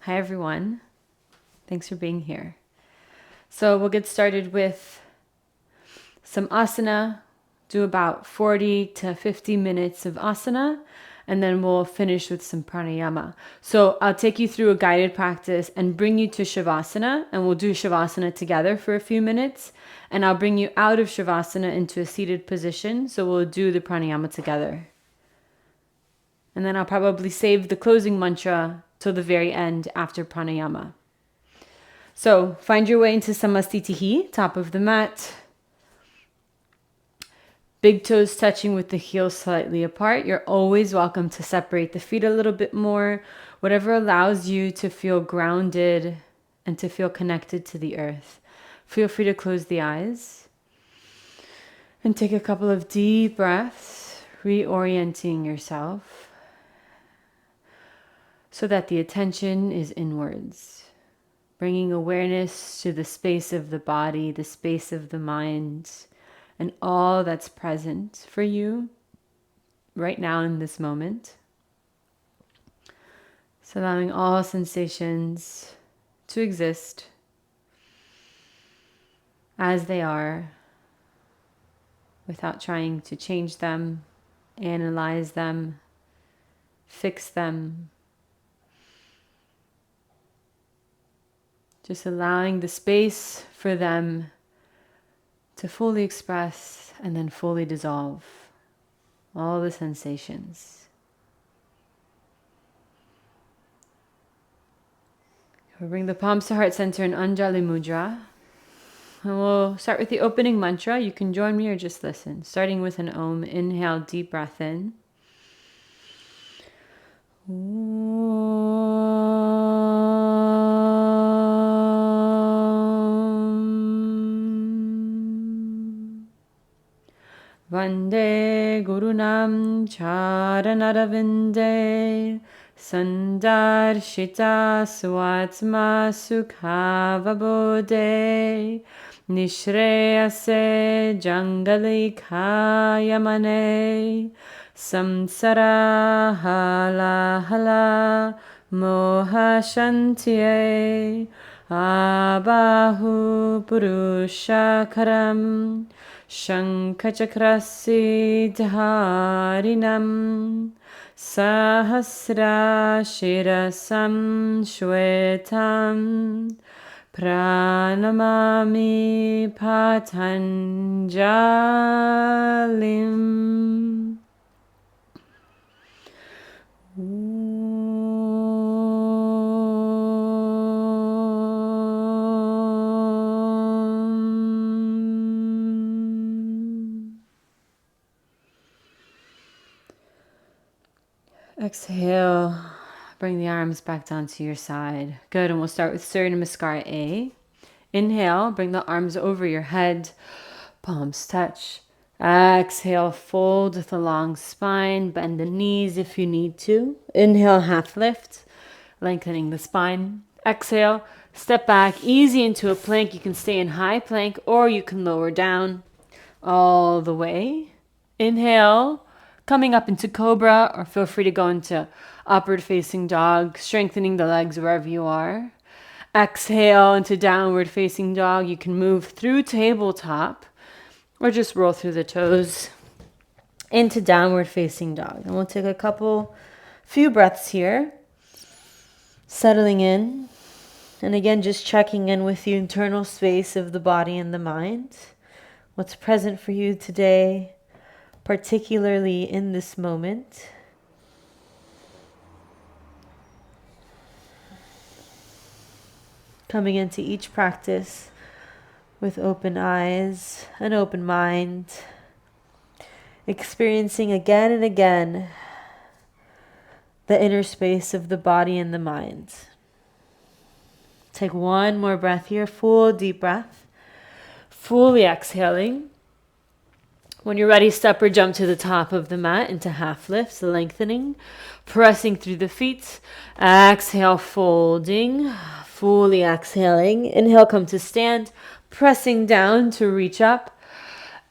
Hi everyone. Thanks for being here. So we'll get started with some asana, do about 40 to 50 minutes of asana, and then we'll finish with some pranayama. So I'll take you through a guided practice and bring you to Savasana, and we'll do Savasana together for a few minutes, and I'll bring you out of Savasana into a seated position, so we'll do the pranayama together. And then I'll probably save the closing mantra till the very end after pranayama. So find your way into samastitihi, top of the mat. Big toes touching with the heels slightly apart. You're always welcome to separate the feet a little bit more, whatever allows you to feel grounded and to feel connected to the earth. Feel free to close the eyes and take a couple of deep breaths, reorienting yourself so that the attention is inwards. Bringing awareness to the space of the body, the space of the mind, and all that's present for you right now in this moment. So allowing all sensations to exist as they are, without trying to change them, analyze them, fix them. Just allowing the space for them to fully express and then fully dissolve all the sensations. We'll bring the palms to heart center in Anjali Mudra. And we'll start with the opening mantra. You can join me or just listen. Starting with an Om. Inhale, deep breath in. Vande Gurunam Charanaravinday Sandarshita Swatma Sukhavabode Nishreyase Jangalikayamane Samsara Hala Hala Mohashantye Abahu Purushakaram Shankachakrasi dharinam Sahasra shirasam shwetam Pranamami patanjalim. Exhale, bring the arms back down to your side. Good, and we'll start with Surya Namaskar A. Inhale, bring the arms over your head, palms touch. Exhale, fold with a long spine, bend the knees if you need to. Inhale, half lift, lengthening the spine. Exhale, step back, easy into a plank. You can stay in high plank or you can lower down all the way. Inhale, coming up into cobra, or feel free to go into upward facing dog, strengthening the legs wherever you are. Exhale into downward facing dog. You can move through tabletop or just roll through the toes into downward facing dog. And we'll take a few breaths here, settling in. And again, just checking in with the internal space of the body and the mind. What's present for you today, particularly in this moment. Coming into each practice with open eyes, an open mind, experiencing again and again the inner space of the body and the mind. Take one more breath here, full deep breath, fully exhaling. When you're ready, step or jump to the top of the mat into half lifts, lengthening, pressing through the feet. Exhale, folding, fully exhaling. Inhale, come to stand, pressing down to reach up.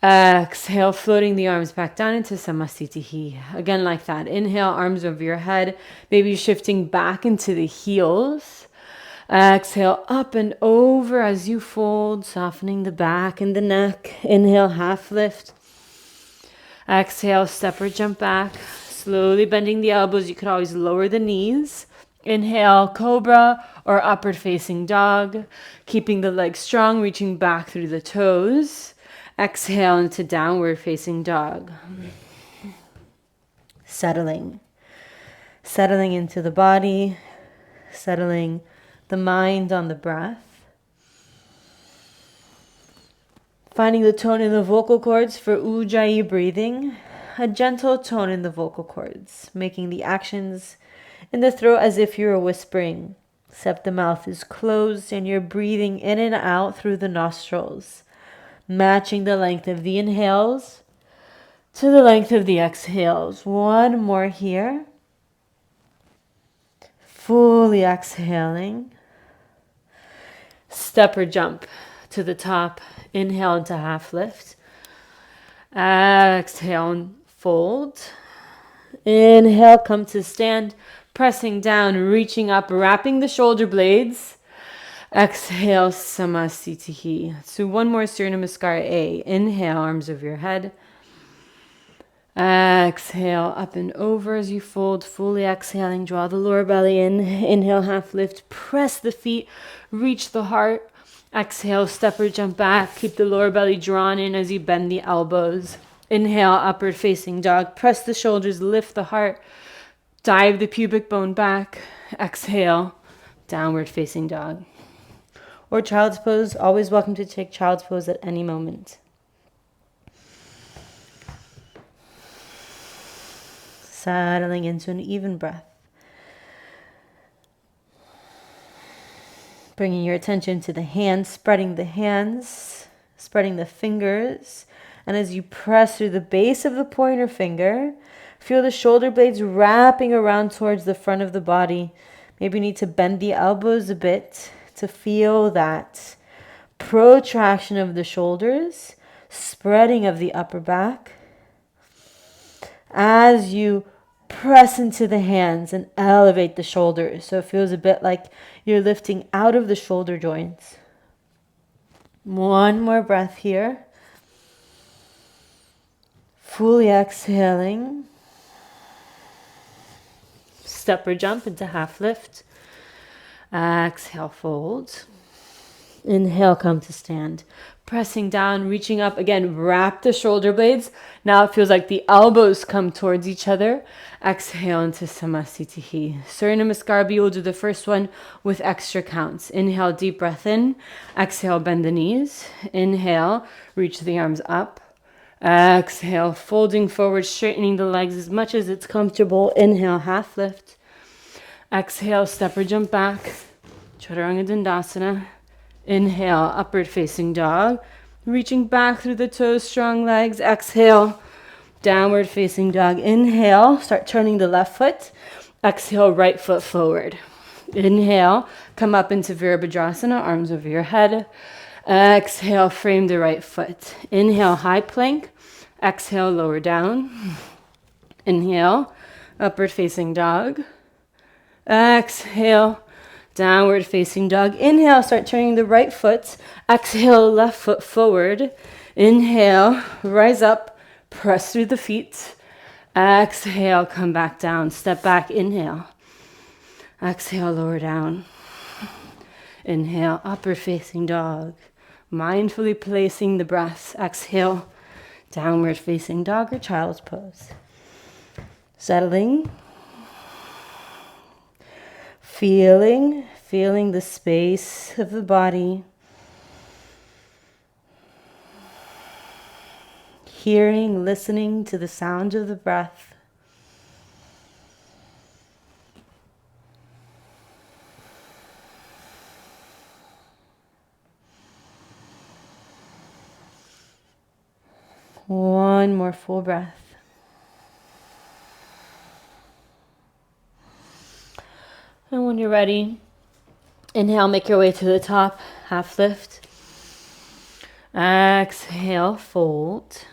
Exhale, floating the arms back down into Samasthiti. Again, like that. Inhale, arms over your head. Maybe shifting back into the heels. Exhale, up and over as you fold, softening the back and the neck. Inhale, half lift. Exhale, step or jump back. Slowly bending the elbows. You could always lower the knees. Inhale, cobra or upward facing dog. Keeping the legs strong, reaching back through the toes. Exhale into downward facing dog. Settling. Settling into the body. Settling the mind on the breath. Finding the tone in the vocal cords for Ujjayi breathing. A gentle tone in the vocal cords. Making the actions in the throat as if you're whispering. Except the mouth is closed and you're breathing in and out through the nostrils. Matching the length of the inhales to the length of the exhales. One more here. Fully exhaling. Step or jump to the top. Inhale into half lift. Exhale and fold. Inhale, come to stand. Pressing down, reaching up, wrapping the shoulder blades. Exhale, Samasthiti. So one more Surya Namaskar A. Inhale, arms over your head. Exhale, up and over as you fold, fully exhaling. Draw the lower belly in. Inhale, half lift. Press the feet, reach the heart. Exhale, step or jump back. Keep the lower belly drawn in as you bend the elbows. Inhale, upward facing dog. Press the shoulders, lift the heart. Dive the pubic bone back. Exhale, downward facing dog. Or child's pose. Always welcome to take child's pose at any moment. Settling into an even breath. Bringing your attention to the hands, spreading the fingers. And as you press through the base of the pointer finger, feel the shoulder blades wrapping around towards the front of the body. Maybe you need to bend the elbows a bit to feel that protraction of the shoulders, spreading of the upper back. As you press into the hands and elevate the shoulders. So it feels a bit like you're lifting out of the shoulder joints. One more breath here. Fully exhaling. Step or jump into half lift. Exhale, fold. Inhale, come to stand. Pressing down, reaching up. Again, wrap the shoulder blades. Now it feels like the elbows come towards each other. Exhale into Samasthiti. Surya Namaskar B, we'll do the first one with extra counts. Inhale, deep breath in. Exhale, bend the knees. Inhale, reach the arms up. Exhale, folding forward, straightening the legs as much as it's comfortable. Inhale, half lift. Exhale, step or jump back. Chaturanga Dandasana. Inhale, upward facing dog. Reaching back through the toes, strong legs. Exhale, downward facing dog. Inhale, start turning the left foot. Exhale, right foot forward. Inhale, come up into Virabhadrasana, arms over your head. Exhale, frame the right foot. Inhale, high plank. Exhale, lower down. Inhale, upward facing dog. Exhale, downward facing dog. Inhale, start turning the right foot. Exhale, left foot forward. Inhale, rise up, press through the feet. Exhale, come back down, step back, inhale. Exhale, lower down. Inhale, upward facing dog. Mindfully placing the breaths. Exhale, downward facing dog or child's pose. Settling. Feeling the space of the body. Hearing, listening to the sound of the breath. One more full breath. And when you're ready, inhale, make your way to the top, half lift. Exhale, fold.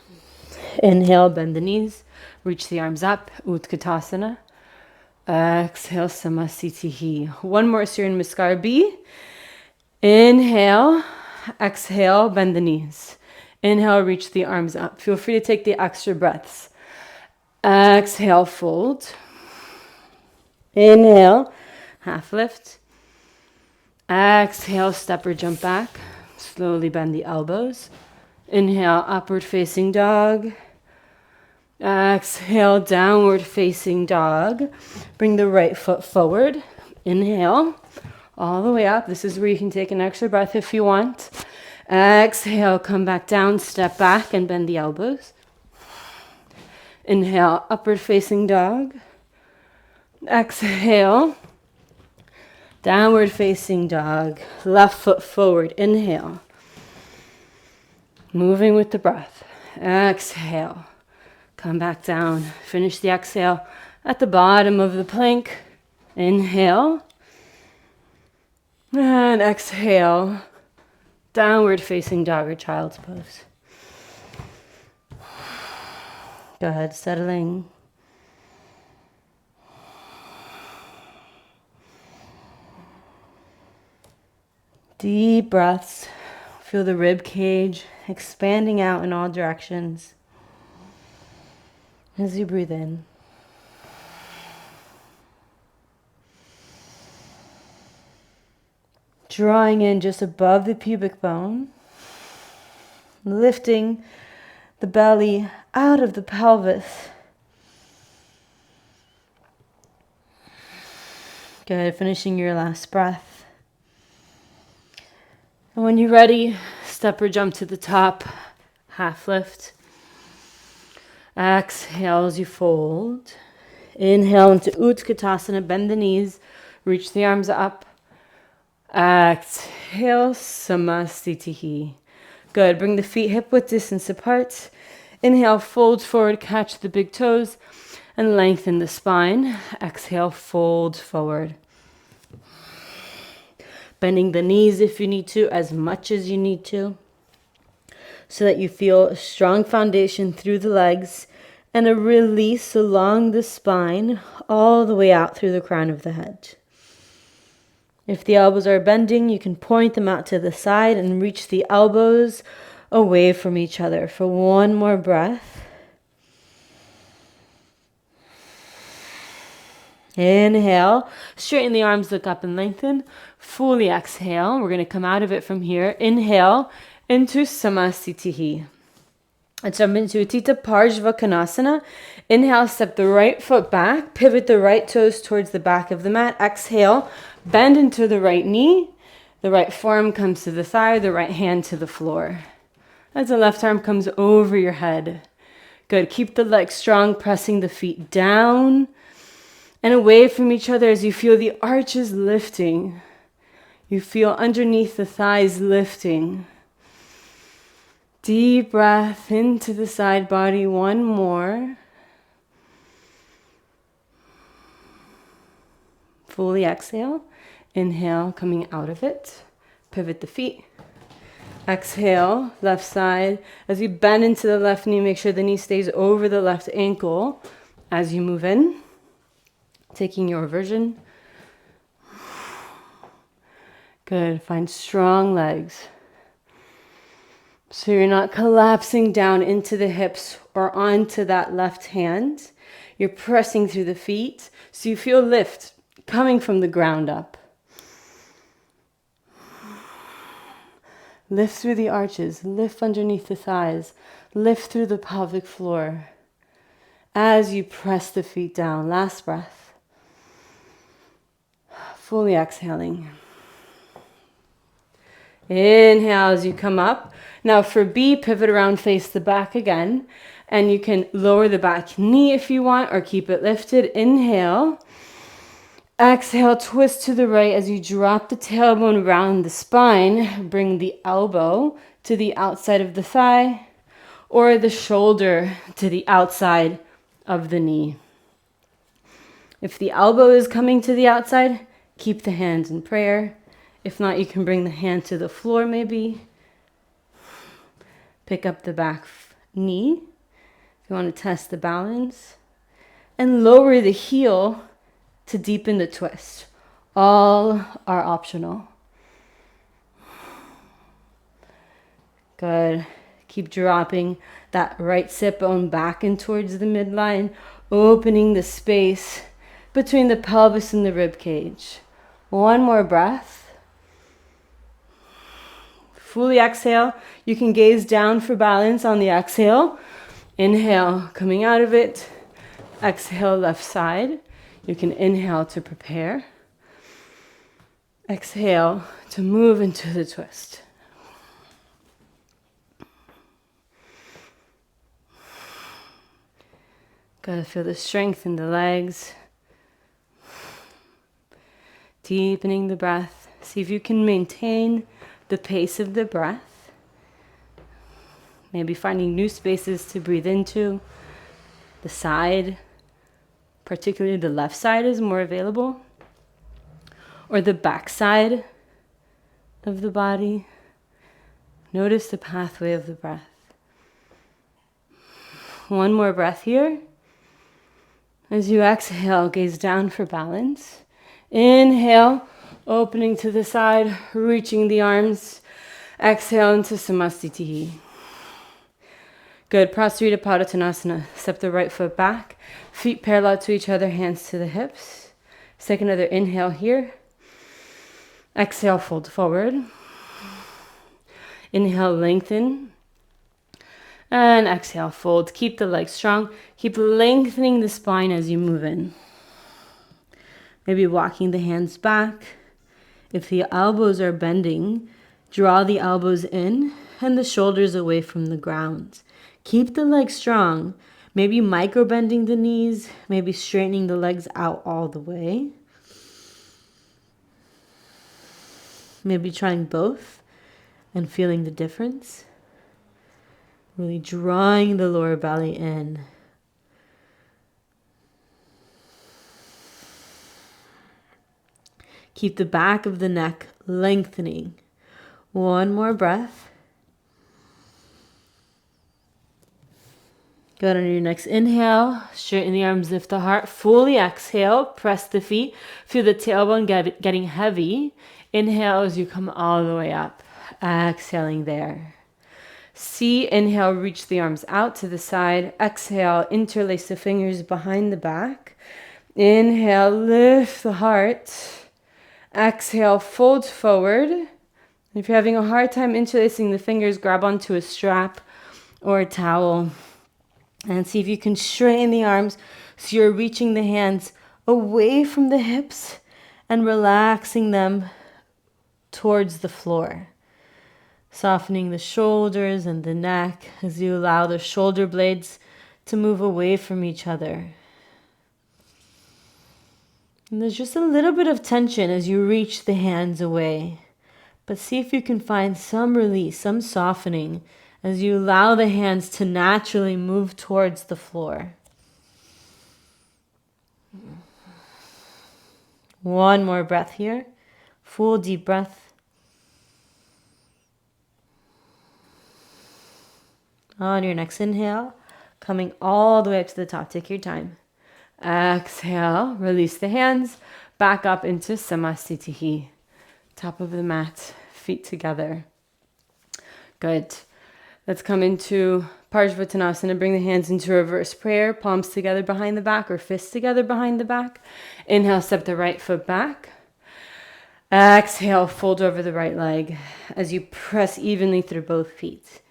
Inhale, bend the knees. Reach the arms up, Utkatasana. Exhale, Samasthiti. One more, Surya Namaskar B. Inhale, exhale, bend the knees. Inhale, reach the arms up. Feel free to take the extra breaths. Exhale, fold. Inhale, half lift. Exhale, step or jump back. Slowly bend the elbows. Inhale, upward facing dog. Exhale, downward facing dog. Bring the right foot forward. Inhale, all the way up. This is where you can take an extra breath if you want. Exhale, come back down, step back and bend the elbows. Inhale, upward facing dog. Exhale, downward facing dog. Left foot forward. Inhale. Moving with the breath. Exhale. Come back down. Finish the exhale at the bottom of the plank. Inhale. And exhale. Downward facing dog or child's pose. Go ahead, settling. Deep breaths. Feel the rib cage expanding out in all directions as you breathe in. Drawing in just above the pubic bone, lifting the belly out of the pelvis. Good, finishing your last breath. And when you're ready, step or jump to the top, half lift. Exhale as you fold. Inhale into Utkatasana, bend the knees, reach the arms up. Exhale, Samasthiti. Good, bring the feet hip width distance apart. Inhale, fold forward, catch the big toes, and lengthen the spine. Exhale, fold forward. Bending the knees if you need to, as much as you need to, so that you feel a strong foundation through the legs and a release along the spine all the way out through the crown of the head. If the elbows are bending, you can point them out to the side and reach the elbows away from each other for one more breath. Inhale, straighten the arms, look up and lengthen. Fully exhale. We're going to come out of it from here. Inhale into Samasthiti. And jump into Utthita Parshvakonasana. Inhale, step the right foot back. Pivot the right toes towards the back of the mat. Exhale, bend into the right knee. The right forearm comes to the thigh, the right hand to the floor. As the left arm comes over your head. Good. Keep the legs strong, pressing the feet down and away from each other as you feel the arches lifting. You feel underneath the thighs lifting. Deep breath into the side body. One more. Fully exhale. Inhale, coming out of it. Pivot the feet. Exhale, left side. As you bend into the left knee, make sure the knee stays over the left ankle as you move in. Taking your version. Good. Find strong legs. So you're not collapsing down into the hips or onto that left hand. You're pressing through the feet. So you feel lift coming from the ground up. Lift through the arches. Lift underneath the thighs. Lift through the pelvic floor. As you press the feet down. Last breath. Fully exhaling. Inhale as you come up. Now for B, pivot around, face the back again. And you can lower the back knee if you want or keep it lifted. Inhale. Exhale, twist to the right as you drop the tailbone around the spine. Bring the elbow to the outside of the thigh or the shoulder to the outside of the knee. If the elbow is coming to the outside, keep the hands in prayer. If not, you can bring the hand to the floor maybe. Pick up the back knee if you want to test the balance. And lower the heel to deepen the twist. All are optional. Good. Keep dropping that right sit bone back in towards the midline, opening the space between the pelvis and the rib cage. One more breath. Fully exhale. You can gaze down for balance on the exhale. Inhale, coming out of it. Exhale, left side. You can inhale to prepare. Exhale to move into the twist. Gotta feel the strength in the legs. Deepening the breath. See if you can maintain the pace of the breath. Maybe finding new spaces to breathe into. The side, particularly the left side, is more available. Or the back side of the body. Notice the pathway of the breath. One more breath here. As you exhale, gaze down for balance. Inhale, opening to the side, reaching the arms. Exhale into Samastitihi. Good. Prasarita Padottanasana. Step the right foot back. Feet parallel to each other, hands to the hips. Take another inhale here. Exhale, fold forward. Inhale, lengthen. And exhale, fold. Keep the legs strong. Keep lengthening the spine as you move in. Maybe walking the hands back. If the elbows are bending, draw the elbows in and the shoulders away from the ground. Keep the legs strong. Maybe micro bending the knees. Maybe straightening the legs out all the way. Maybe trying both and feeling the difference. Really drawing the lower belly in. Keep the back of the neck lengthening. One more breath. Good. On your next inhale, straighten the arms, lift the heart. Fully exhale, press the feet. Feel the tailbone getting heavy. Inhale as you come all the way up. Exhaling there. See, inhale, reach the arms out to the side. Exhale, interlace the fingers behind the back. Inhale, lift the heart. Exhale, fold forward. If you're having a hard time interlacing the fingers, grab onto a strap or a towel. And see if you can straighten the arms so you're reaching the hands away from the hips and relaxing them towards the floor. Softening the shoulders and the neck as you allow the shoulder blades to move away from each other. And there's just a little bit of tension as you reach the hands away. But see if you can find some release, some softening as you allow the hands to naturally move towards the floor. One more breath here. Full deep breath. On your next inhale, coming all the way up to the top. Take your time. Exhale, release the hands, back up into Samastitihi. Top of the mat, feet together. Good. Let's come into Parsvottanasana. Bring the hands into reverse prayer, palms together behind the back or fists together behind the back. Inhale, step the right foot back. Exhale, fold over the right leg as you press evenly through both feet.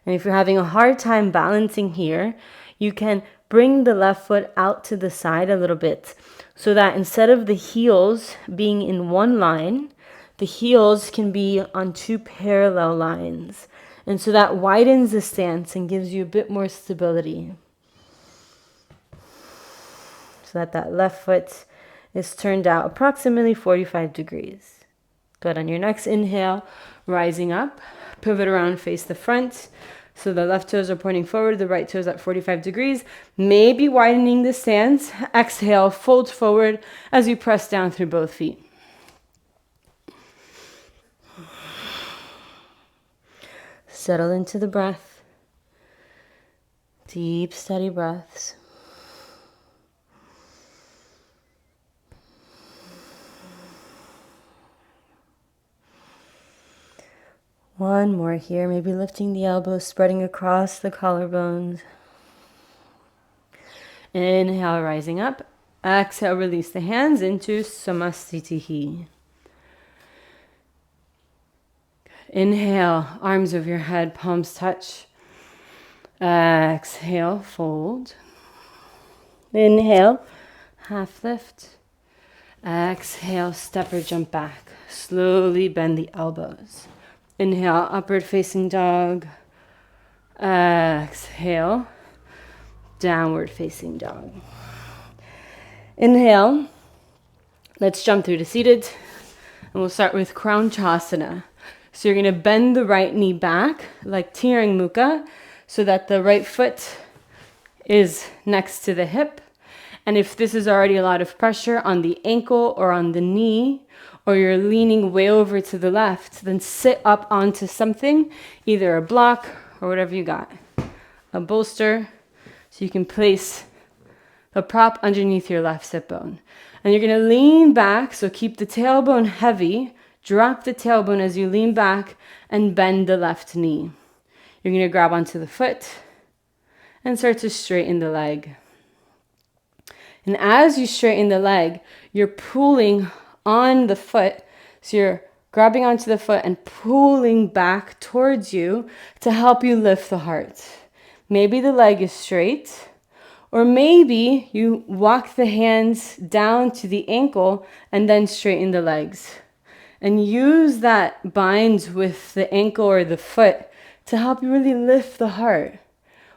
And if you're having a hard time balancing here, you can bring the left foot out to the side a little bit so that instead of the heels being in one line, the heels can be on two parallel lines. And so that widens the stance and gives you a bit more stability. So that left foot is turned out approximately 45 degrees. Good. On your next inhale, rising up, pivot around, face the front. So the left toes are pointing forward, the right toes at 45 degrees. Maybe widening the stance. Exhale, fold forward as you press down through both feet. Settle into the breath. Deep, steady breaths. One more here, maybe lifting the elbows, spreading across the collarbones. Inhale, rising up. Exhale, release the hands into Samastitihi. Inhale, arms over your head, palms touch. Exhale, fold. Inhale, half lift. Exhale, step or jump back. Slowly bend the elbows. Inhale, upward facing dog. Exhale, downward facing dog. Inhale, let's jump through to seated. And we'll start with Crown Chasana. So you're going to bend the right knee back like Tirang Mukha so that the right foot is next to the hip. And if this is already a lot of pressure on the ankle or on the knee, or you're leaning way over to the left, then sit up onto something, either a block or whatever you got, a bolster, so you can place a prop underneath your left sit bone. And you're going to lean back, so keep the tailbone heavy. Drop the tailbone as you lean back and bend the left knee. You're going to grab onto the foot and start to straighten the leg. And as you straighten the leg, you're pulling on the foot. So you're grabbing onto the foot and pulling back towards you to help you lift the heart. Maybe the leg is straight, or maybe you walk the hands down to the ankle and then straighten the legs. And use that bind with the ankle or the foot to help you really lift the heart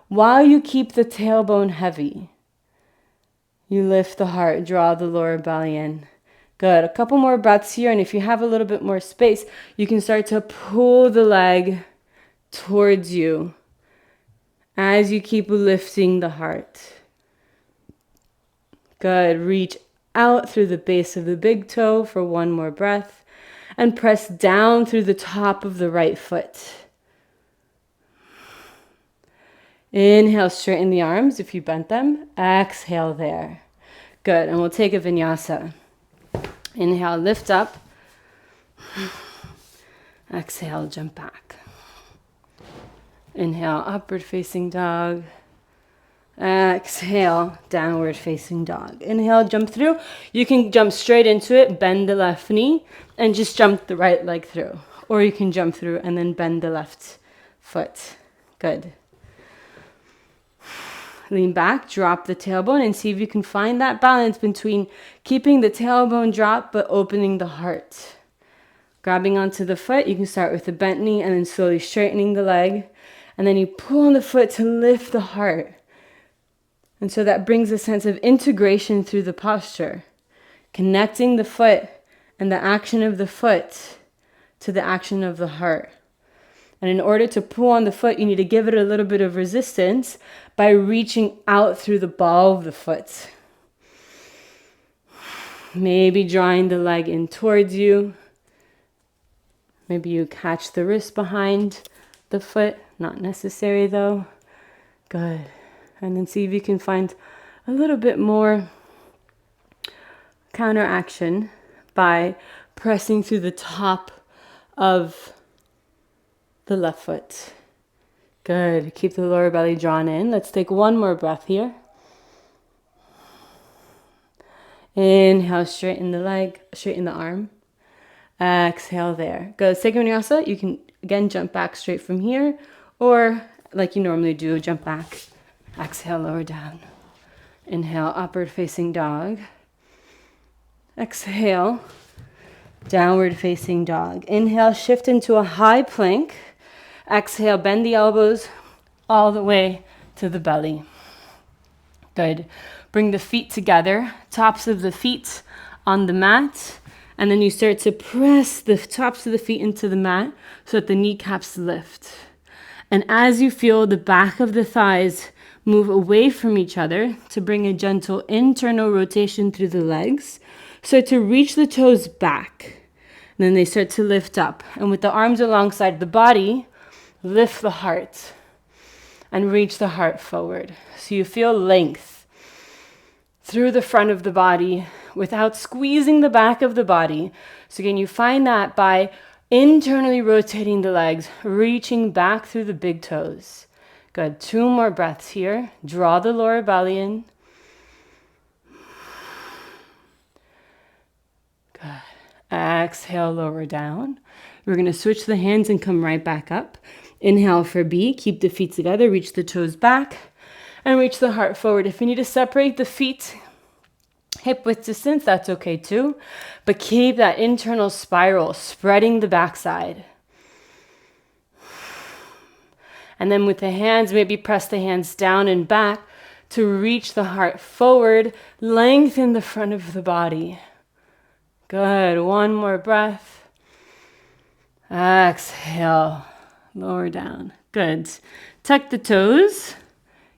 while you keep the tailbone heavy. You lift the heart, draw the lower belly in. Good. A couple more breaths here, and if you have a little bit more space, you can start to pull the leg towards you as you keep lifting the heart. Good. Reach out through the base of the big toe for one more breath. And press down through the top of the right foot. Inhale, straighten the arms if you bent them. Exhale there. Good, and we'll take a vinyasa. Inhale, lift up. Exhale, jump back. Inhale, upward facing dog. Exhale, downward facing dog. Inhale, jump through. You can jump straight into it, bend the left knee, and just jump the right leg through. Or you can jump through and then bend the left foot. Good. Lean back, drop the tailbone, and see if you can find that balance between keeping the tailbone dropped but opening the heart. Grabbing onto the foot, you can start with the bent knee and then slowly straightening the leg. And then you pull on the foot to lift the heart. And so that brings a sense of integration through the posture, connecting the foot and the action of the foot to the action of the heart. And in order to pull on the foot, you need to give it a little bit of resistance by reaching out through the ball of the foot. Maybe drawing the leg in towards you. Maybe you catch the wrist behind the foot. Not necessary though. Good. And then see if you can find a little bit more counteraction by pressing through the top of the left foot. Good. Keep the lower belly drawn in. Let's take one more breath here. Inhale, straighten the leg, straighten the arm. Exhale there. Good. Second vinyasa, you can again jump back straight from here, or like you normally do, jump back. Exhale, lower down. Inhale, upward facing dog. Exhale, downward facing dog. Inhale, shift into a high plank. Exhale, bend the elbows all the way to the belly. Good. Bring the feet together, tops of the feet on the mat. And then you start to press the tops of the feet into the mat so that the kneecaps lift. And as you feel the back of the thighs move away from each other to bring a gentle internal rotation through the legs, start to reach the toes back. And then they start to lift up. And with the arms alongside the body, lift the heart and reach the heart forward. So you feel length through the front of the body without squeezing the back of the body. So again, you find that by internally rotating the legs, reaching back through the big toes. Good. 2 more breaths here. Draw the lower belly in. Good. Exhale, lower down. We're going to switch the hands and come right back up. Inhale for B. Keep the feet together. Reach the toes back and reach the heart forward. If you need to separate the feet, hip width distance, that's okay too. But keep that internal spiral, spreading the backside. And then with the hands, maybe press the hands down and back to reach the heart forward. Lengthen the front of the body. Good. 1 more breath. Exhale. Lower down. Good. Tuck the toes.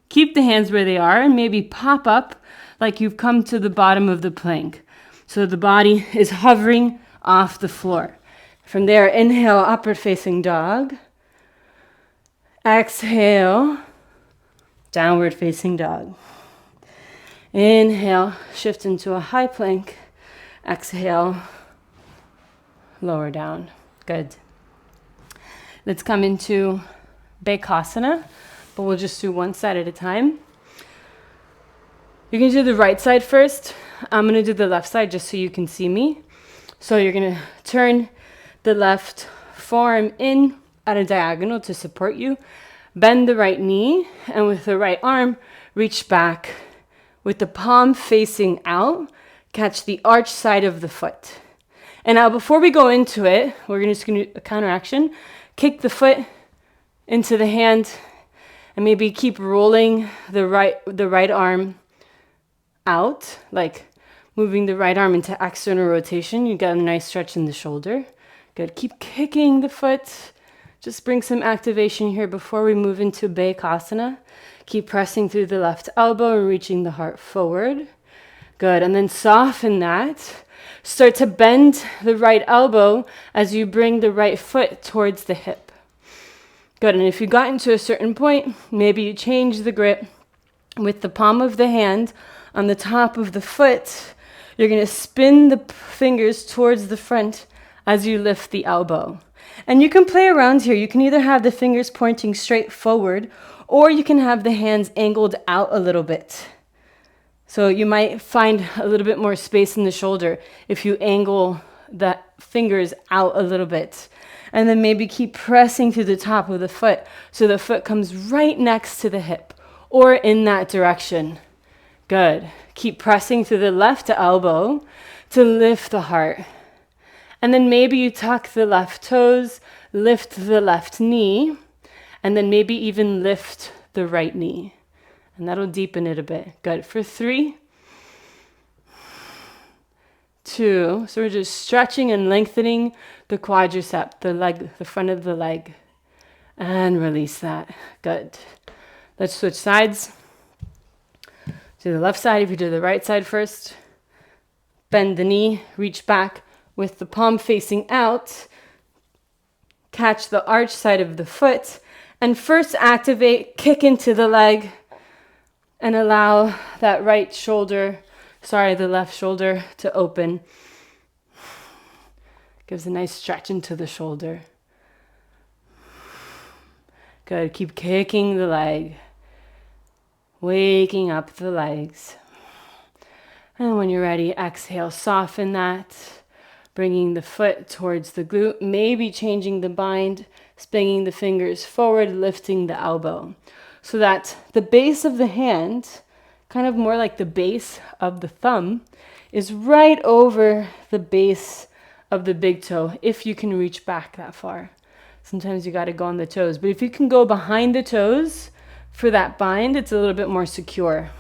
Keep the hands where they are and maybe pop up like you've come to the bottom of the plank. So the body is hovering off the floor. From there, inhale, upward facing dog. Exhale, downward facing dog. Inhale, shift into a high plank. Exhale, lower down. Good. Let's come into Bakasana, but we'll just do one side at a time. You're going to do the right side first. I'm going to do the left side just so you can see me. So you're going to turn the left forearm in at a diagonal to support you. Bend the right knee, and with the right arm, reach back. With the palm facing out, catch the arch side of the foot. And now before we go into it, we're just going to do a counter action. Kick the foot into the hand, and maybe keep rolling the right arm out, like moving the right arm into external rotation. You get a nice stretch in the shoulder. Good. Keep kicking the foot. Just bring some activation here before we move into Bakasana. Keep pressing through the left elbow and reaching the heart forward. Good. And then soften that. Start to bend the right elbow as you bring the right foot towards the hip. Good. And if you got into a certain point, maybe you change the grip with the palm of the hand on the top of the foot. You're going to spin the fingers towards the front as you lift the elbow. And you can play around here. You can either have the fingers pointing straight forward, or you can have the hands angled out a little bit. So you might find a little bit more space in the shoulder if you angle the fingers out a little bit. And then maybe keep pressing through the top of the foot so the foot comes right next to the hip or in that direction. Good. Keep pressing through the left elbow to lift the heart. And then maybe you tuck the left toes, lift the left knee, and then maybe even lift the right knee. And that'll deepen it a bit. Good. For 3, 2. So we're just stretching and lengthening the quadricep, the leg, the front of the leg. And release that. Good. Let's switch sides. Do the left side if you do the right side first. Bend the knee, reach back with the palm facing out. Catch the arch side of the foot. And first activate, kick into the leg. And allow that left shoulder to open. Gives a nice stretch into the shoulder. Good. Keep kicking the leg. Waking up the legs. And when you're ready, exhale, soften that. Bringing the foot towards the glute. Maybe changing the bind. Spinning the fingers forward, lifting the elbow. So that the base of the hand, kind of more like the base of the thumb, is right over the base of the big toe, if you can reach back that far. Sometimes you got to go on the toes. But if you can go behind the toes for that bind, it's a little bit more secure.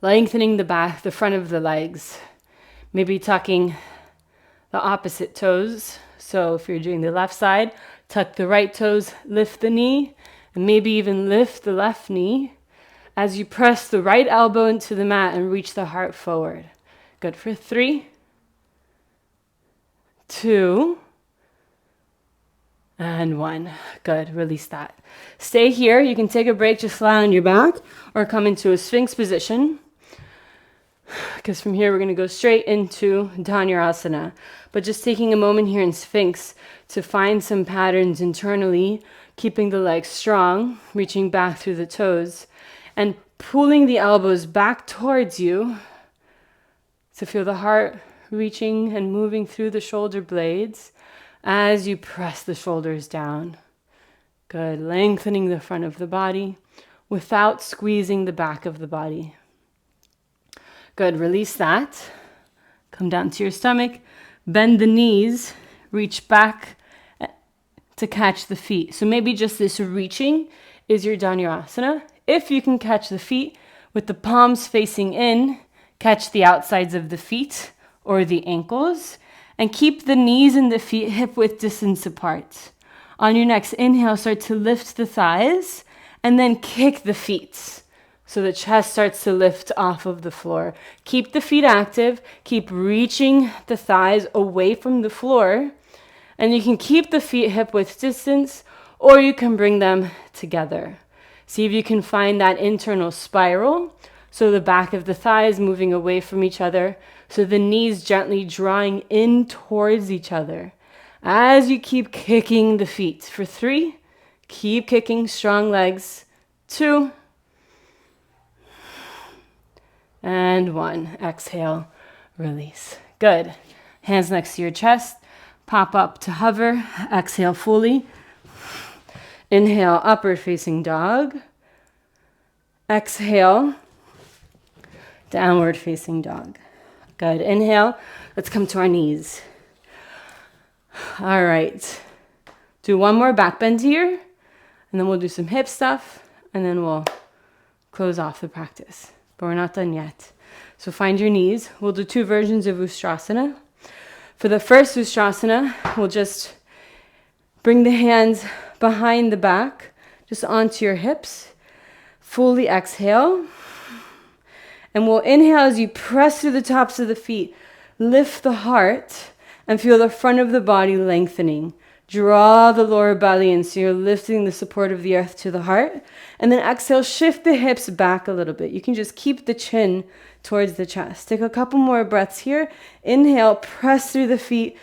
Lengthening the back, the front of the legs. Maybe tucking the opposite toes. So if you're doing the left side, tuck the right toes, lift the knee, and maybe even lift the left knee as you press the right elbow into the mat and reach the heart forward. Good. For 3, 2, And 1. Good. Release that. Stay here. You can take a break, just lie on your back or come into a Sphinx position. Because from here, we're going to go straight into Dhanurasana. But just taking a moment here in Sphinx to find some patterns internally, keeping the legs strong, reaching back through the toes, and pulling the elbows back towards you to feel the heart reaching and moving through the shoulder blades as you press the shoulders down. Good. Lengthening the front of the body without squeezing the back of the body. Good. Release that. Come down to your stomach. Bend the knees. Reach back to catch the feet. So maybe just this reaching is your Dhanurasana. If you can catch the feet with the palms facing in, catch the outsides of the feet or the ankles, and keep the knees and the feet hip-width distance apart. On your next inhale, start to lift the thighs and then kick the feet. So the chest starts to lift off of the floor. Keep the feet active. Keep reaching the thighs away from the floor. And you can keep the feet hip-width distance, or you can bring them together. See if you can find that internal spiral. So the back of the thighs moving away from each other. So the knees gently drawing in towards each other. As you keep kicking the feet. For 3, keep kicking, strong legs. 2, and 1. Exhale, release. Good. Hands next to your chest. Pop up to hover. Exhale fully. Inhale, upward facing dog. Exhale, downward facing dog. Good. Inhale. Let's come to our knees. All right. Do one more back bend here, and then we'll do some hip stuff, and then we'll close off the practice. But we're not done yet. So find your knees. We'll do 2 versions of Ustrasana. For the first Ustrasana, we'll just bring the hands behind the back, just onto your hips. Fully exhale. And we'll inhale as you press through the tops of the feet. Lift the heart and feel the front of the body lengthening. Draw the lower belly in so you're lifting the support of the earth to the heart. And then exhale, shift the hips back a little bit. You can just keep the chin towards the chest. Take a couple more breaths here. Inhale, press through the feet.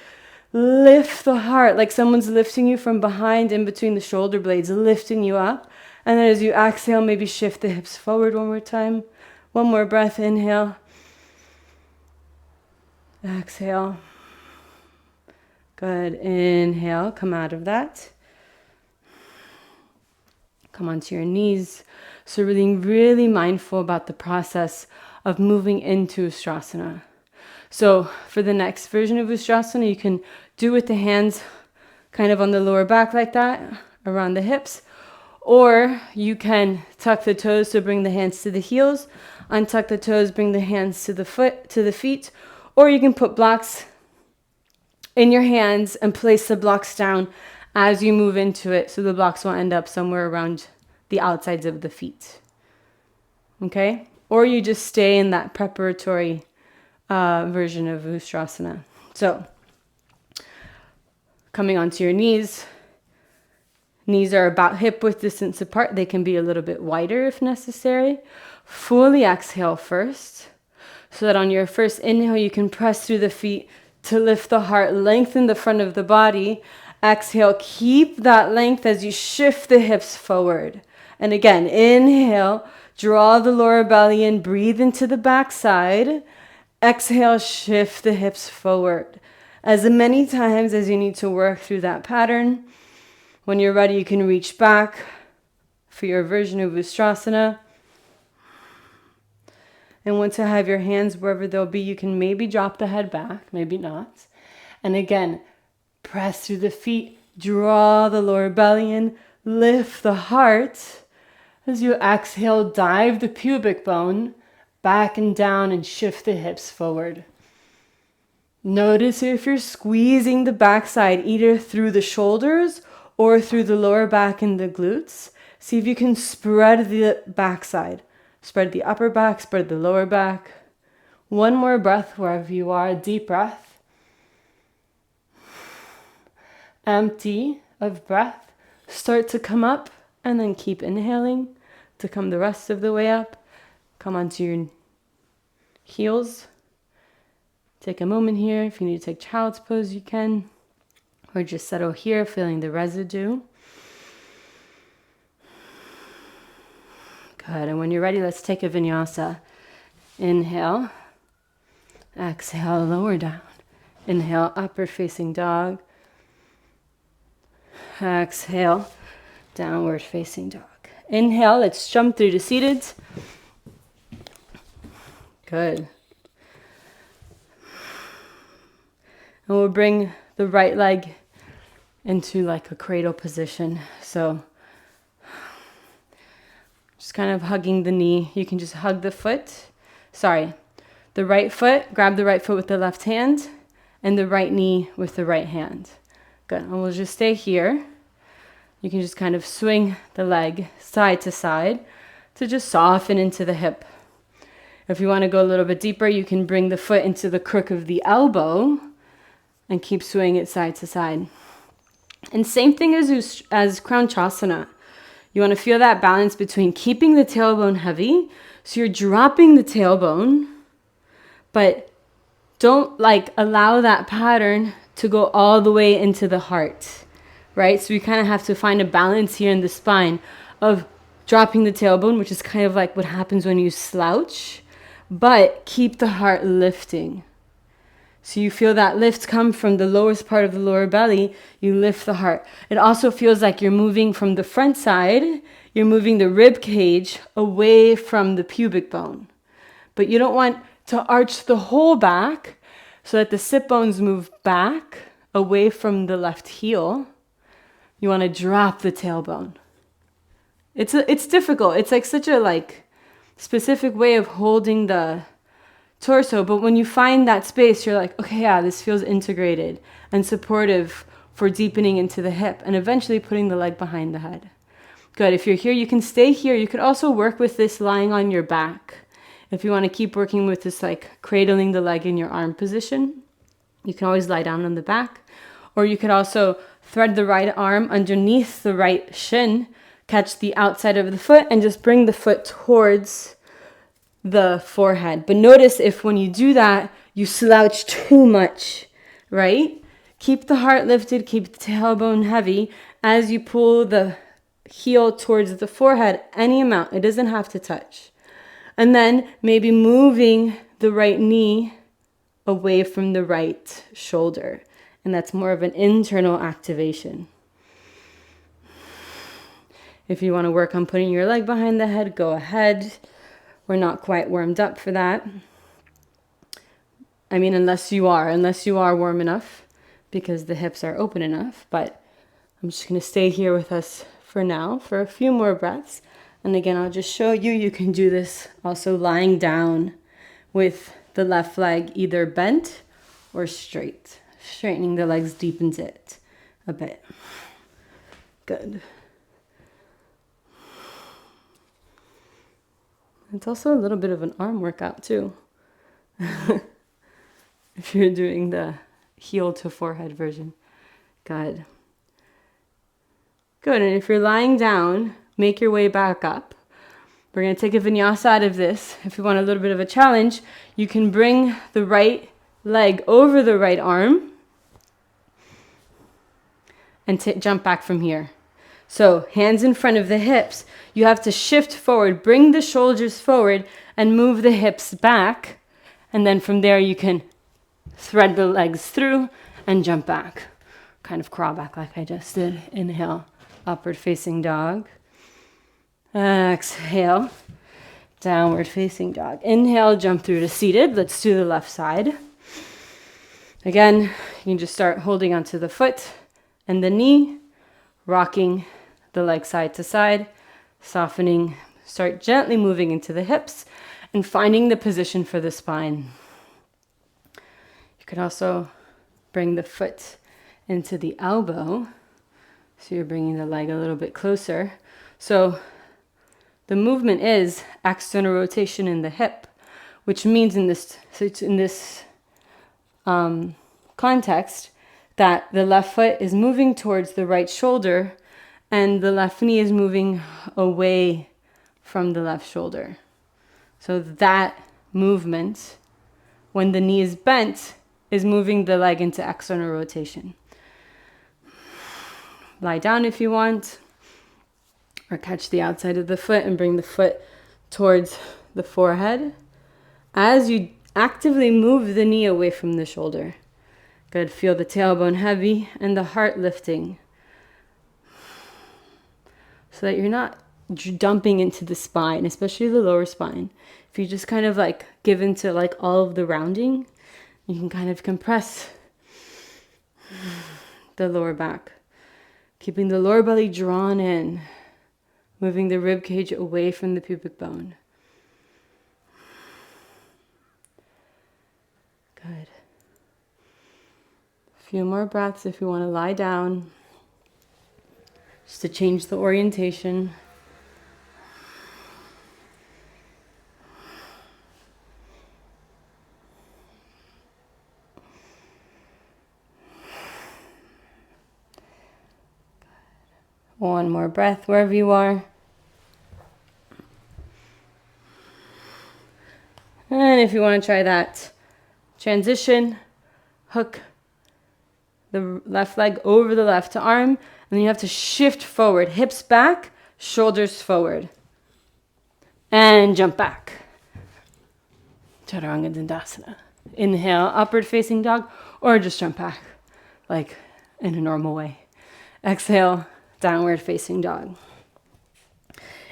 Lift the heart like someone's lifting you from behind in between the shoulder blades, lifting you up. And then as you exhale, maybe shift the hips forward one more time. One more breath, inhale. Exhale. Good, inhale, come out of that. Come onto your knees. So being really mindful about the process of moving into Ustrasana. So for the next version of Ustrasana, you can do with the hands kind of on the lower back like that, around the hips. Or you can tuck the toes, so bring the hands to the heels. Untuck the toes, bring the hands to the feet. Or you can put blocks in your hands and place the blocks down as you move into it, so the blocks will end up somewhere around the outsides of the feet. Okay? Or you just stay in that preparatory version of Ustrasana. So, coming onto your knees. Knees are about hip-width distance apart. They can be a little bit wider if necessary. Fully exhale first, so that on your first inhale, you can press through the feet to lift the heart, lengthen the front of the body. Exhale, keep that length as you shift the hips forward. And again, inhale, draw the lower belly in, breathe into the back side. Exhale, shift the hips forward. As many times as you need to work through that pattern. When you're ready, you can reach back for your version of Ustrasana. And once you have your hands wherever they'll be, you can maybe drop the head back, maybe not. And again, press through the feet, draw the lower belly in, lift the heart. As you exhale, dive the pubic bone back and down and shift the hips forward. Notice if you're squeezing the backside either through the shoulders or through the lower back and the glutes. See if you can spread the backside. Spread the upper back, spread the lower back. One more breath wherever you are, deep breath. Empty, of breath. Start to come up and then keep inhaling to come the rest of the way up. Come onto your heels. Take a moment here. If you need to take child's pose, you can. Or just settle here, feeling the residue. Good. And when you're ready, let's take a vinyasa. Inhale. Exhale, lower down. Inhale, upward facing dog. Exhale, downward facing dog. Inhale, let's jump through to seated. Good. And we'll bring the right leg into like a cradle position. So just kind of hugging the knee. You can just hug the foot. The right foot. Grab the right foot with the left hand and the right knee with the right hand. Good. And we'll just stay here. You can just kind of swing the leg side to side to just soften into the hip. If you want to go a little bit deeper, you can bring the foot into the crook of the elbow and keep swinging it side to side. And same thing as Crownchasana. You want to feel that balance between keeping the tailbone heavy, so you're dropping the tailbone, but don't allow that pattern to go all the way into the heart, right? So we kind of have to find a balance here in the spine of dropping the tailbone, which is kind of like what happens when you slouch, but keep the heart lifting. So you feel that lift come from the lowest part of the lower belly, you lift the heart. It also feels like you're moving from the front side, you're moving the rib cage away from the pubic bone. But you don't want to arch the whole back so that the sit bones move back away from the left heel. You want to drop the tailbone. It's difficult. It's like such a specific way of holding the torso, but when you find that space, you're like, okay, yeah, this feels integrated and supportive for deepening into the hip and eventually putting the leg behind the head. Good. If you're here, you can stay here. You could also work with this lying on your back. If you want to keep working with this cradling the leg in your arm position, you can always lie down on the back, or you could also thread the right arm underneath the right shin, catch the outside of the foot and just bring the foot towards the forehead. But notice if when you do that, you slouch too much, right? Keep the heart lifted, keep the tailbone heavy as you pull the heel towards the forehead, any amount. It doesn't have to touch. And then maybe moving the right knee away from the right shoulder. And that's more of an internal activation. If you want to work on putting your leg behind the head, go ahead. We're not quite warmed up for that. I mean, unless you are warm enough because the hips are open enough. But I'm just going to stay here with us for now for a few more breaths. And again, I'll just show you, you can do this also lying down with the left leg either bent or straight. Straightening the legs deepens it a bit. Good. It's also a little bit of an arm workout too. If you're doing the heel to forehead version. Good. Good, and if you're lying down, make your way back up. We're going to take a vinyasa out of this. If you want a little bit of a challenge, you can bring the right leg over the right arm and jump back from here. So hands in front of the hips. You have to shift forward, bring the shoulders forward and move the hips back. And then from there you can thread the legs through and jump back. Kind of crawl back like I just did. Inhale, upward facing dog. Exhale, downward facing dog. Inhale, jump through to seated. Let's do the left side. Again, you can just start holding onto the foot and the knee, rocking the leg side to side, softening, start gently moving into the hips and finding the position for the spine. You can also bring the foot into the elbow. So you're bringing the leg a little bit closer. So the movement is external rotation in the hip, which means in this context, that the left foot is moving towards the right shoulder and the left knee is moving away from the left shoulder. So that movement, when the knee is bent, is moving the leg into external rotation. Lie down if you want, or catch the outside of the foot and bring the foot towards the forehead as you actively move the knee away from the shoulder. Good. Feel the tailbone heavy and the heart lifting so that you're not dumping into the spine, especially the lower spine. If you just kind of like give into like all of the rounding, you can kind of compress the lower back, keeping the lower belly drawn in, moving the rib cage away from the pubic bone. Good. A few more breaths if you want to lie down, just to change the orientation. One more breath wherever you are. And if you want to try that transition, hook the left leg over the left arm, and then you have to shift forward, hips back, shoulders forward, and jump back. Chaturanga Dandasana. Inhale, upward facing dog, or just jump back, like in a normal way. Exhale, downward facing dog.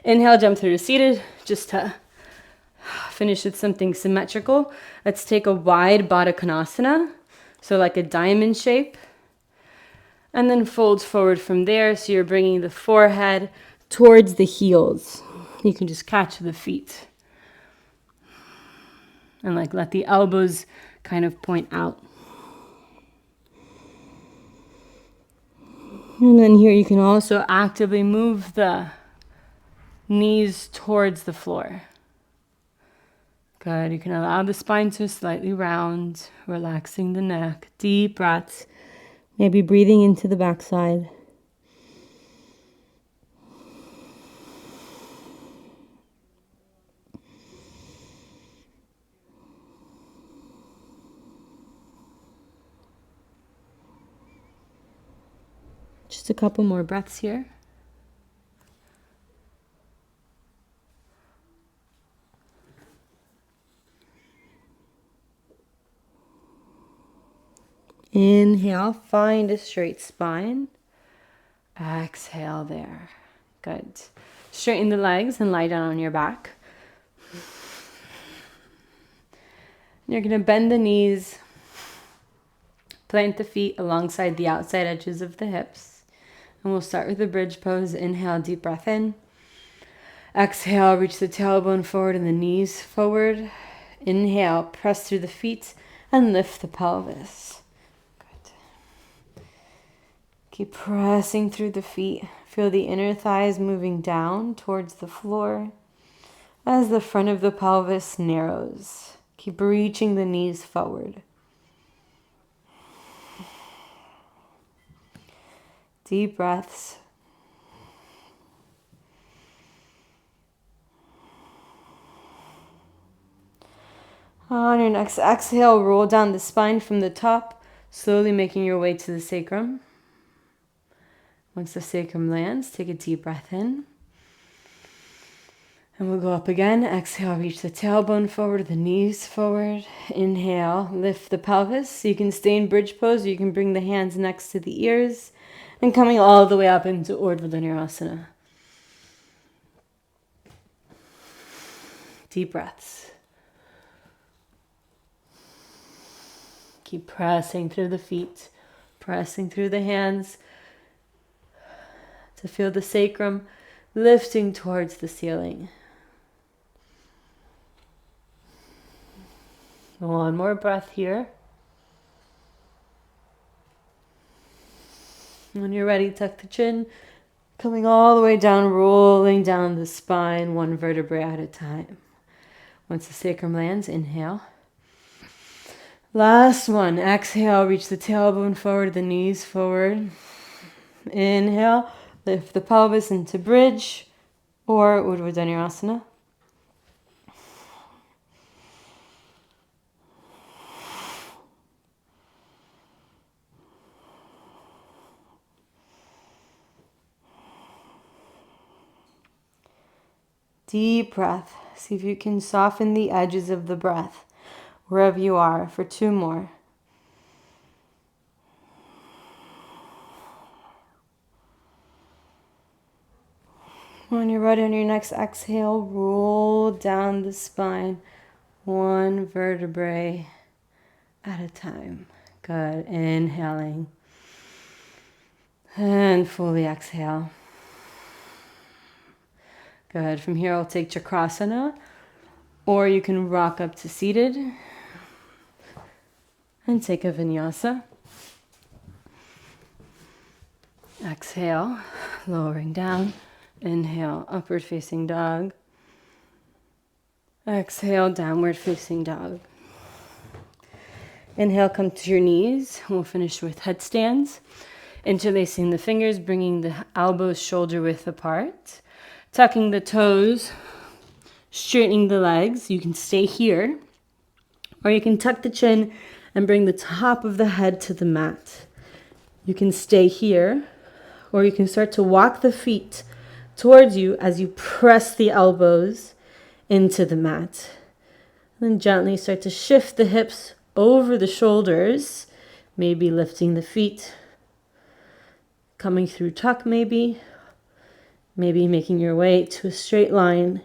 Inhale, jump through to seated, just to finish with something symmetrical. Let's take a wide Baddha Konasana, so like a diamond shape. And then fold forward from there, so you're bringing the forehead towards the heels. You can just catch the feet. And like let the elbows kind of point out. And then here you can also actively move the knees towards the floor. Good. You can allow the spine to slightly round, relaxing the neck. Deep breaths. Maybe breathing into the backside. Just a couple more breaths here. Inhale, find a straight spine. Exhale there. Good. Straighten the legs and lie down on your back. You're going to bend the knees, plant the feet alongside the outside edges of the hips. And we'll start with the bridge pose. Inhale, deep breath in. Exhale, reach the tailbone forward and the knees forward. Inhale, press through the feet and lift the pelvis. Good. Keep pressing through the feet. Feel the inner thighs moving down towards the floor as the front of the pelvis narrows. Keep reaching the knees forward. Deep breaths. On your next exhale, roll down the spine from the top, slowly making your way to the sacrum. Once the sacrum lands, take a deep breath in. And we'll go up again. Exhale, reach the tailbone forward, the knees forward. Inhale, lift the pelvis. So you can stay in bridge pose, or you can bring the hands next to the ears. And coming all the way up into Urdhva Dhanurasana. Deep breaths. Keep pressing through the feet, pressing through the hands to feel the sacrum lifting towards the ceiling. One more breath here. When you're ready, tuck the chin, coming all the way down, rolling down the spine, one vertebrae at a time. Once the sacrum lands, inhale. Last one. Exhale, reach the tailbone forward, the knees forward. Inhale, lift the pelvis into bridge or Urdhva Dhanurasana. Deep breath. See if you can soften the edges of the breath wherever you are for 2 more. When you're ready on your next exhale, roll down the spine, 1 vertebrae at a time. Good. Inhaling. And fully exhale. Good. From here, I'll take Chakrasana, or you can rock up to seated and take a vinyasa. Exhale, lowering down. Inhale, upward facing dog. Exhale, downward facing dog. Inhale, come to your knees. We'll finish with headstands. Interlacing the fingers, bringing the elbows shoulder width apart. Tucking the toes, straightening the legs. You can stay here, or you can tuck the chin and bring the top of the head to the mat. You can stay here, or you can start to walk the feet towards you as you press the elbows into the mat. And then gently start to shift the hips over the shoulders, maybe lifting the feet, coming through tuck maybe making your way to a straight line.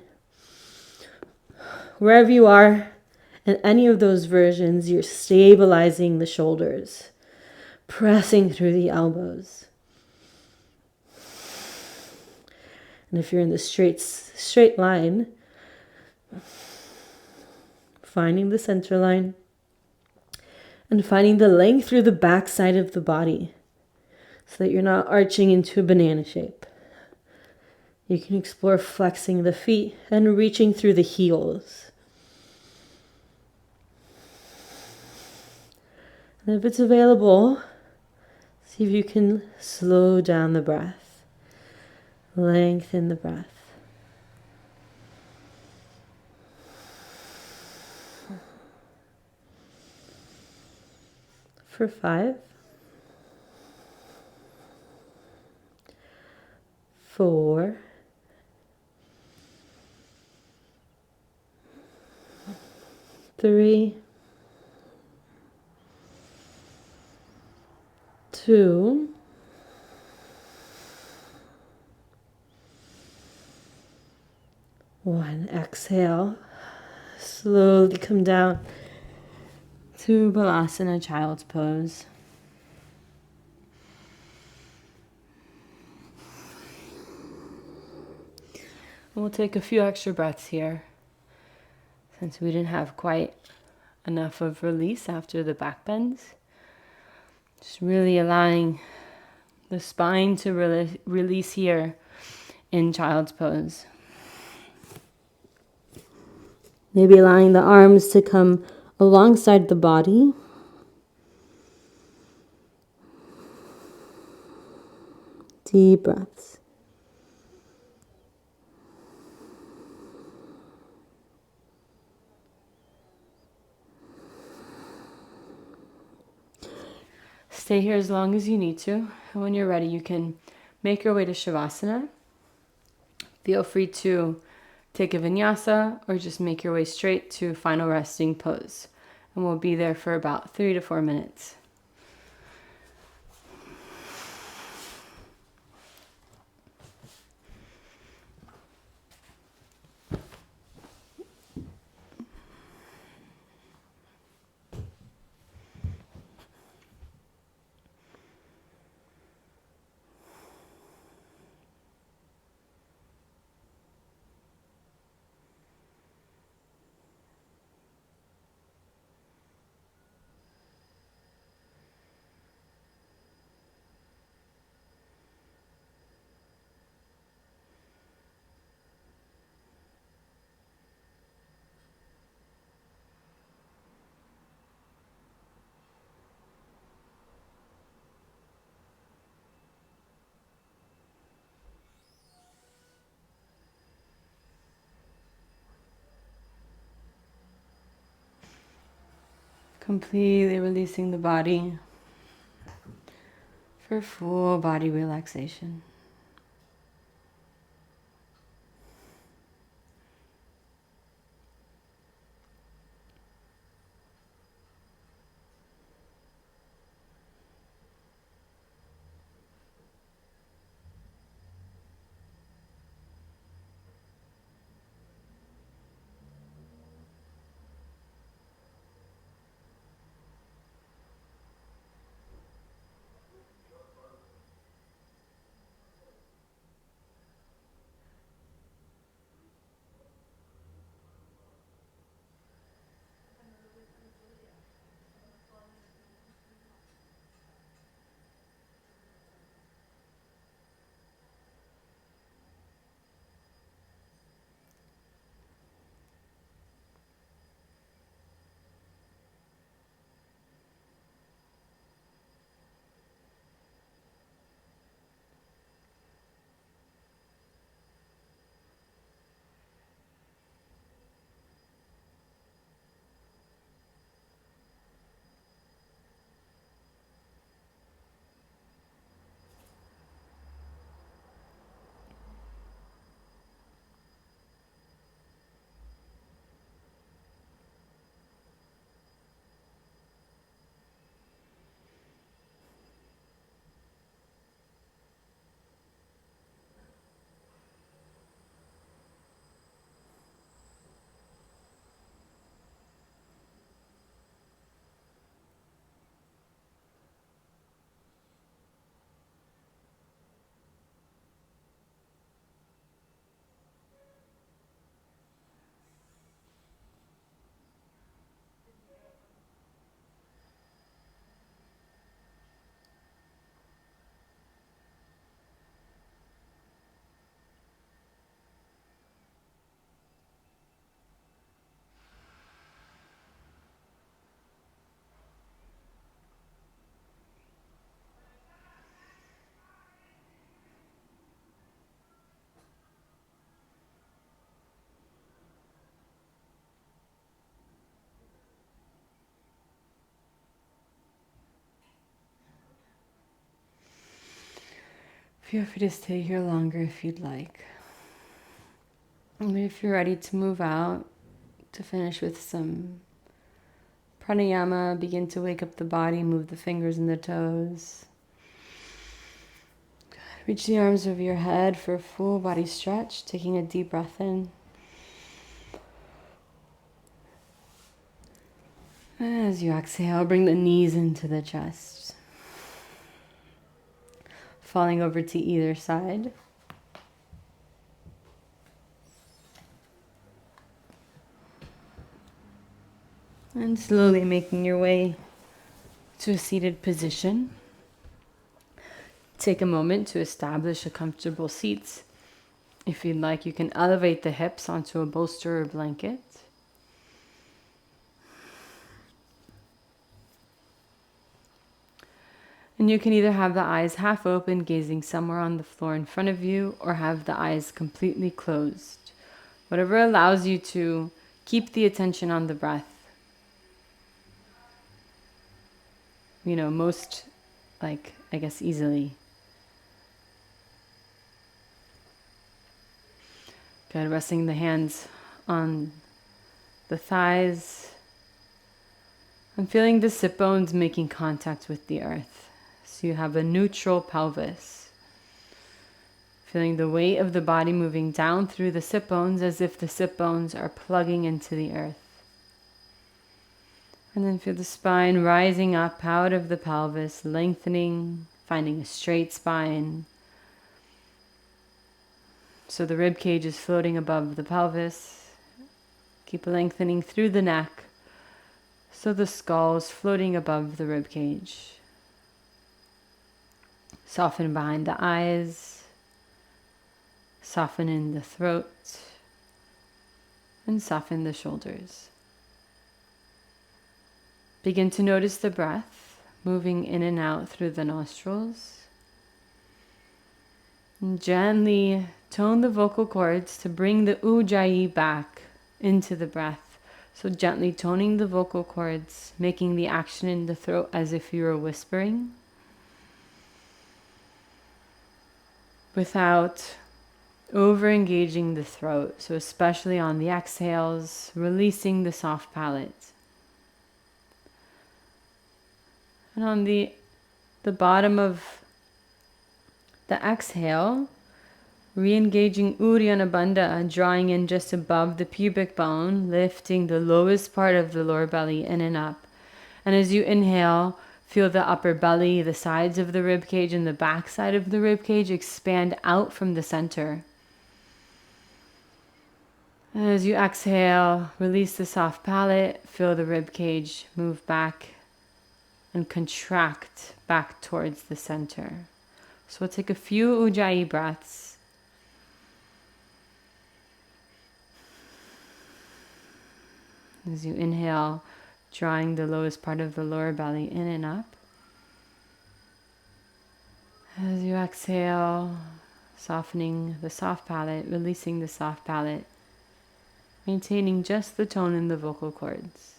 Wherever you are, in any of those versions, you're stabilizing the shoulders, pressing through the elbows. And if you're in the straight line, finding the center line and finding the length through the back side of the body so that you're not arching into a banana shape. You can explore flexing the feet and reaching through the heels. And if it's available, see if you can slow down the breath. Lengthen the breath. For 5, 4, 3, 2, 1. Exhale. Slowly come down to Balasana, Child's Pose. We'll take a few extra breaths here since we didn't have quite enough of release after the back bends. Just really allowing the spine to release here in Child's Pose. Maybe allowing the arms to come alongside the body. Deep breaths. Stay here as long as you need to. And when you're ready, you can make your way to Savasana. Feel free to take a vinyasa or just make your way straight to final resting pose. And we'll be there for about 3 to 4 minutes. Completely releasing the body for full body relaxation. Feel free to stay here longer if you'd like. And if you're ready to move out, to finish with some pranayama, begin to wake up the body, move the fingers and the toes. Reach the arms over your head for a full body stretch, taking a deep breath in. As you exhale, bring the knees into the chest. Falling over to either side. And slowly making your way to a seated position. Take a moment to establish a comfortable seat. If you'd like, you can elevate the hips onto a bolster or blanket. And you can either have the eyes half open, gazing somewhere on the floor in front of you, or have the eyes completely closed. Whatever allows you to keep the attention on the breath. Most, easily. Good, resting the hands on the thighs. I'm feeling the sit bones making contact with the earth. So you have a neutral pelvis. Feeling the weight of the body moving down through the sit bones as if the sit bones are plugging into the earth. And then feel the spine rising up out of the pelvis, lengthening, finding a straight spine. So the rib cage is floating above the pelvis. Keep lengthening through the neck. So the skull is floating above the rib cage. Soften behind the eyes. Soften in the throat. And soften the shoulders. Begin to notice the breath moving in and out through the nostrils. And gently tone the vocal cords to bring the ujjayi back into the breath, So gently toning the vocal cords, making the action in the throat as if you were whispering, without over engaging the throat. So especially on the exhales, releasing the soft palate. And on the bottom of the exhale, re-engaging Uddiyana Bandha, drawing in just above the pubic bone, lifting the lowest part of the lower belly in and up. And as you inhale, feel the upper belly, the sides of the rib cage and the back side of the rib cage expand out from the center. And as you exhale, release the soft palate, feel the rib cage move back and contract back towards the center. So we'll take a few Ujjayi breaths. As you inhale, drawing the lowest part of the lower belly in and up. As you exhale, softening the soft palate, releasing the soft palate, maintaining just the tone in the vocal cords.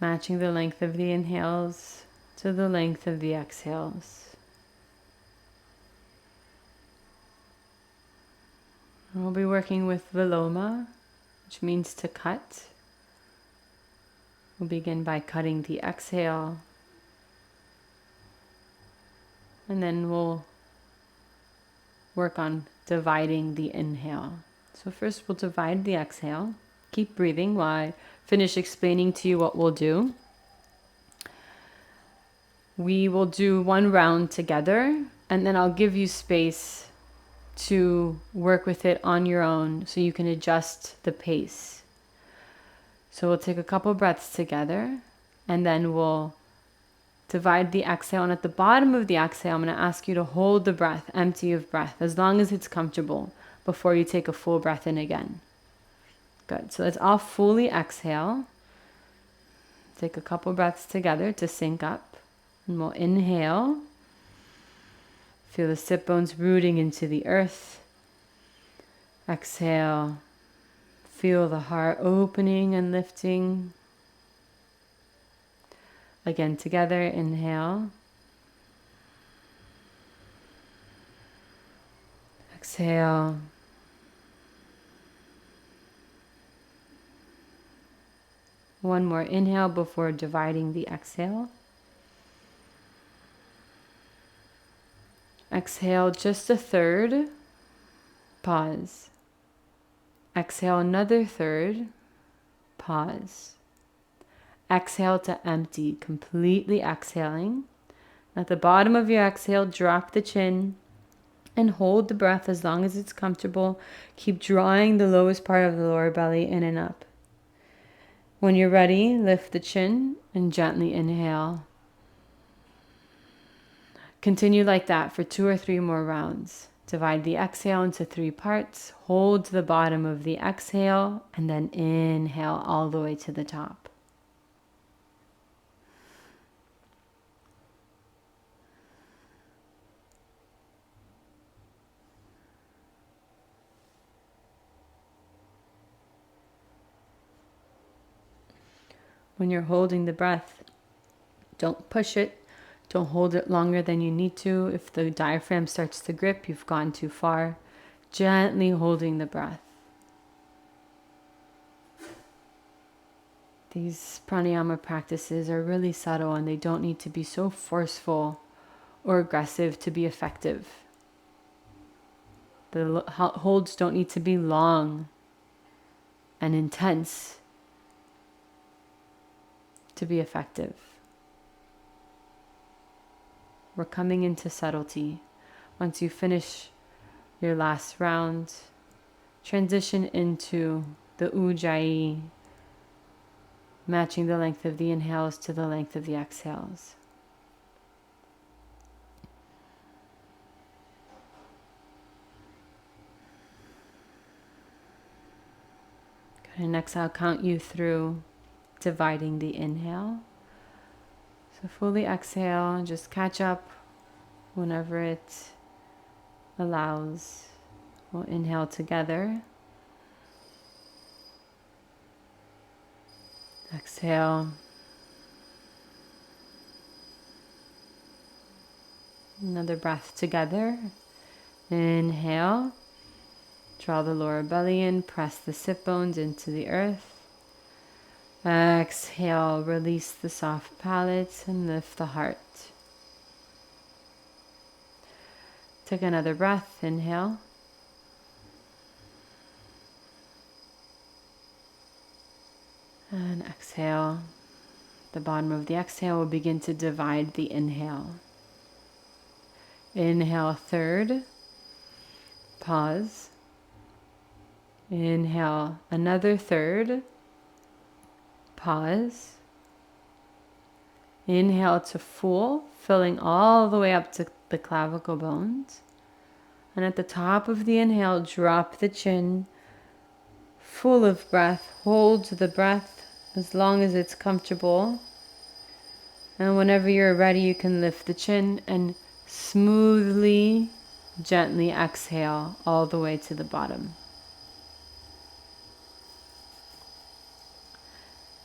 Matching the length of the inhales to the length of the exhales. We'll be working with Viloma, which means to cut. We'll begin by cutting the exhale, and then we'll work on dividing the inhale. So first we'll divide the exhale. Keep breathing while I finish explaining to you what we'll do. We will do one round together, and then I'll give you space to work with it on your own so you can adjust the pace. So we'll take a couple breaths together, and then we'll divide the exhale. And at the bottom of the exhale, I'm going to ask you to hold the breath, empty of breath, as long as it's comfortable before you take a full breath in again. Good. So let's all fully exhale. Take a couple breaths together to sync up. And we'll inhale. Feel the sit bones rooting into the earth. Exhale. Feel the heart opening and lifting. Again, together, inhale. Exhale. One more inhale before dividing the exhale. Exhale just a third. Pause. Exhale another third. Pause. Exhale to empty, completely exhaling. At the bottom of your exhale, drop the chin and hold the breath as long as it's comfortable. Keep drawing the lowest part of the lower belly in and up. When you're ready, lift the chin and gently inhale. Continue like that for 2 or 3 more rounds. Divide the exhale into 3 parts. Hold the bottom of the exhale and then inhale all the way to the top. When you're holding the breath, don't push it. Don't hold it longer than you need to. If the diaphragm starts to grip, you've gone too far. Gently holding the breath. These pranayama practices are really subtle and they don't need to be so forceful or aggressive to be effective. The holds don't need to be long and intense to be effective. We're coming into subtlety. Once you finish your last round, transition into the Ujjayi, matching the length of the inhales to the length of the exhales. Good. And next I'll count you through dividing the inhale. So fully exhale and just catch up whenever it allows. We'll inhale together. Exhale. Another breath together. Inhale. Draw the lower belly in. Press the sit bones into the earth. Exhale. Release the soft palate and lift the heart. Take another breath. Inhale. And exhale. The bottom of the exhale will begin to divide the inhale. Inhale, third. Pause. Inhale, another third. Pause. Inhale to full, filling all the way up to the clavicle bones. And at the top of the inhale, drop the chin. Full of breath. Hold the breath as long as it's comfortable. And whenever you're ready, you can lift the chin and smoothly, gently exhale all the way to the bottom.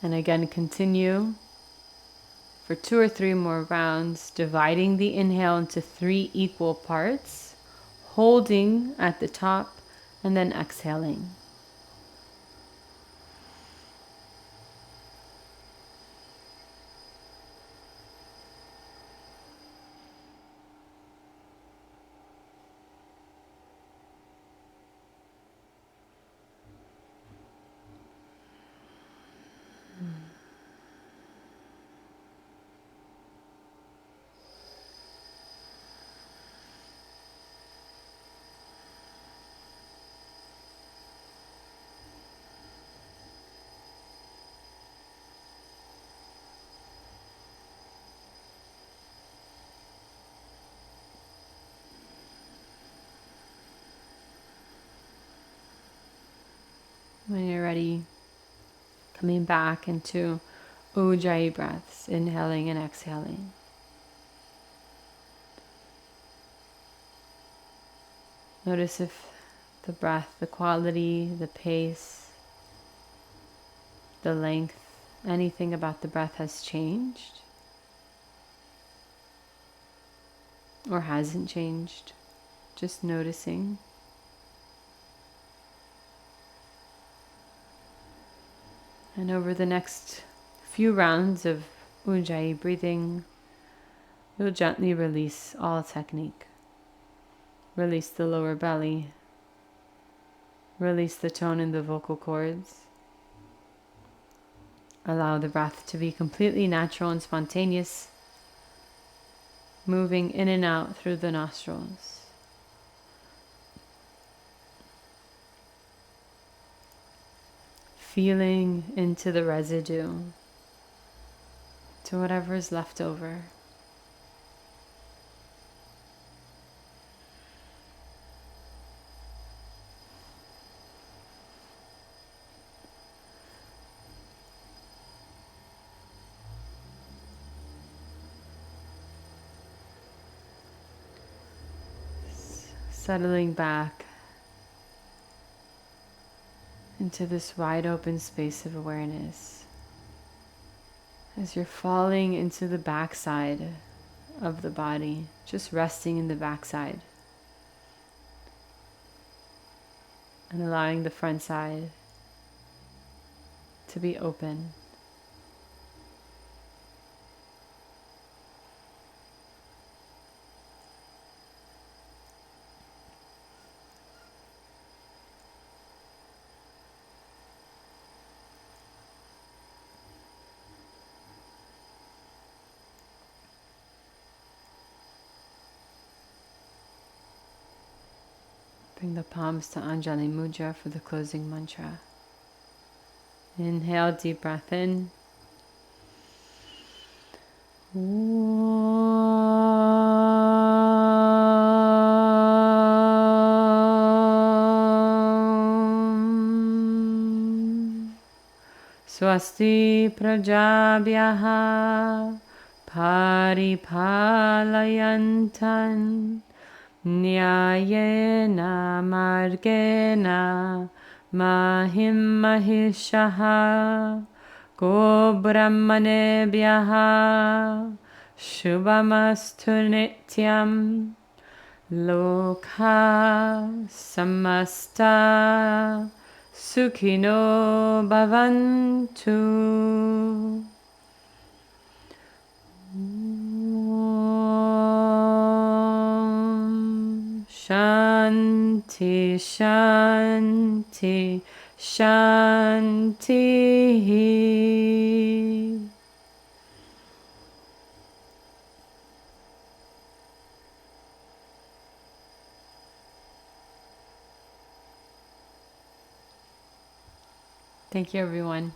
And again, continue for 2 or 3 more rounds, dividing the inhale into 3 equal parts, holding at the top and then exhaling. When you're ready, coming back into Ujjayi breaths, inhaling and exhaling. Notice if the breath, the quality, the pace, the length, anything about the breath has changed or hasn't changed. Just noticing. And over the next few rounds of Ujjayi breathing, you'll gently release all technique. Release the lower belly. Release the tone in the vocal cords. Allow the breath to be completely natural and spontaneous, moving in and out through the nostrils. Feeling into the residue, to whatever is left over. Settling back into this wide open space of awareness as you're falling into the backside of the body, just resting in the backside and allowing the front side to be open. Bring the palms to Anjali Mudra for the closing mantra. Inhale, deep breath in. Swasti prajabhyaha paripalayantan Nyayena margena mahim mahishaha Go Brahmanebhyaha Shubhamastu Nityam Loka Samasta Sukhino Bhavantu. Om Shanti Shanti Shanti. Thank you, everyone.